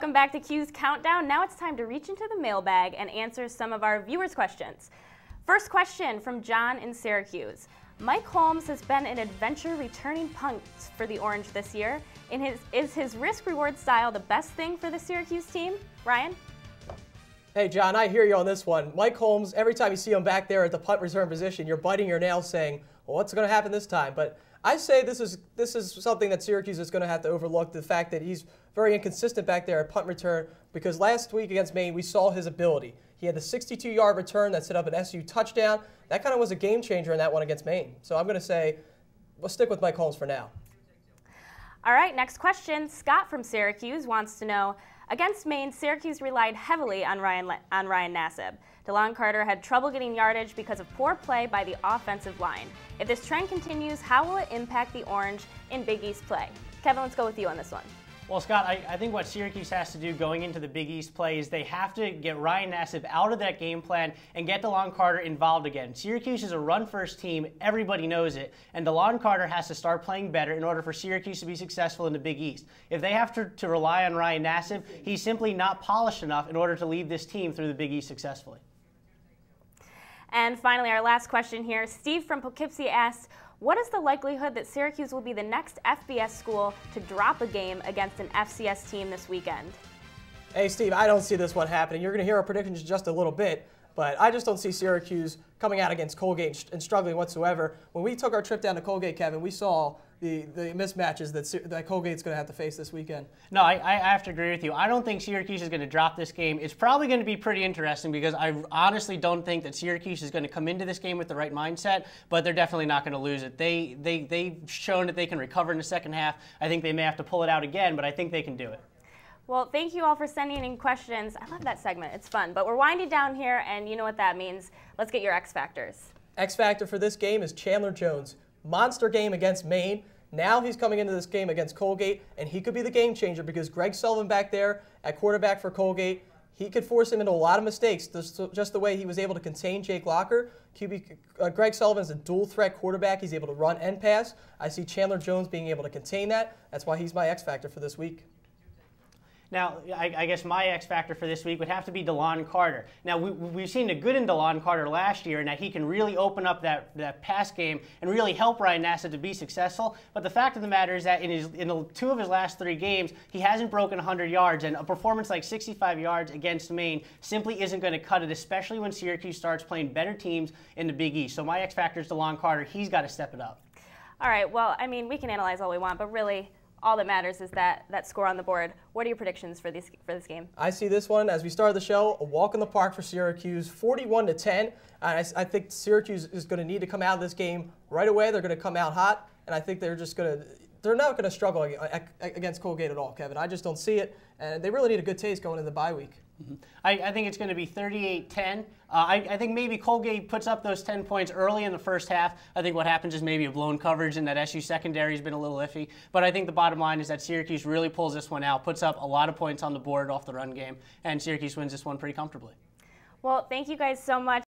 Welcome back to Cuse Countdown. Now it's time to reach into the mailbag and answer some of our viewers' questions. First question from John in Syracuse. Mike Holmes has been an adventure returning punt for the Orange this year. Is his risk-reward style the best thing for the Syracuse team? Ryan? Hey, John, I hear you on this one. Mike Holmes, every time you see him back there at the punt return position, you're biting your nails saying, well, what's going to happen this time? But I say this is something that Syracuse is going to have to overlook, the fact that he's very inconsistent back there at punt return, because last week against Maine, we saw his ability. He had the 62-yard return that set up an SU touchdown. That kind of was a game changer in that one against Maine. So I'm going to say we'll stick with Mike Holmes for now. All right, next question. Scott from Syracuse wants to know, against Maine, Syracuse relied heavily on Ryan Nassib. DeLon Carter had trouble getting yardage because of poor play by the offensive line. If this trend continues, how will it impact the Orange in Big East play? Kevin, let's go with you on this one. Well, Scott, I think what Syracuse has to do going into the Big East play is they have to get Ryan Nassib out of that game plan and get DeLon Carter involved again. Syracuse is a run-first team. Everybody knows it. And DeLon Carter has to start playing better in order for Syracuse to be successful in the Big East. If they have to rely on Ryan Nassib, he's simply not polished enough in order to lead this team through the Big East successfully. And finally, our last question here. Steve from Poughkeepsie asks, what is the likelihood that Syracuse will be the next FBS school to drop a game against an FCS team this weekend? Hey, Steve, I don't see this one happening. You're going to hear our predictions in just a little bit, but I just don't see Syracuse coming out against Colgate and struggling whatsoever. When we took our trip down to Colgate, Kevin, we saw the mismatches that Colgate's going to have to face this weekend. No, I have to agree with you. I don't think Syracuse is going to drop this game. It's probably going to be pretty interesting because I honestly don't think that Syracuse is going to come into this game with the right mindset, but they're definitely not going to lose it. They've shown that they can recover in the second half. I think they may have to pull it out again, but I think they can do it. Well, thank you all for sending in questions. I love that segment. It's fun. But we're winding down here, and you know what that means. Let's get your X Factors. X Factor for this game is Chandler Jones. Monster game against Maine. Now he's coming into this game against Colgate, and he could be the game changer because Greg Sullivan back there at quarterback for Colgate, he could force him into a lot of mistakes, just the way he was able to contain Jake Locker. Greg Sullivan's a dual-threat quarterback. He's able to run and pass. I see Chandler Jones being able to contain that. That's why he's my X Factor for this week. Now, I guess my X factor for this week would have to be DeLon Carter. Now, we've seen the good in DeLon Carter last year, and that he can really open up that pass game and really help Ryan Nassib to be successful. But the fact of the matter is that in two of his last 3 games, he hasn't broken 100 yards, and a performance like 65 yards against Maine simply isn't going to cut it, especially when Syracuse starts playing better teams in the Big East. So my X factor is DeLon Carter. He's got to step it up. All right, well, I mean, we can analyze all we want, but really, all that matters is that score on the board. What are your predictions for this game? I see this one, as we started the show, a walk in the park for Syracuse, 41-10. I think Syracuse is going to need to come out of this game right away. They're going to come out hot, and I think they're not going to struggle against Colgate at all, Kevin. I just don't see it, and they really need a good taste going into the bye week. Mm-hmm. I think it's going to be 38-10. I think maybe Colgate puts up those 10 points early in the first half. I think what happens is maybe a blown coverage, and that SU secondary has been a little iffy. But I think the bottom line is that Syracuse really pulls this one out, puts up a lot of points on the board off the run game, and Syracuse wins this one pretty comfortably. Well, thank you guys so much.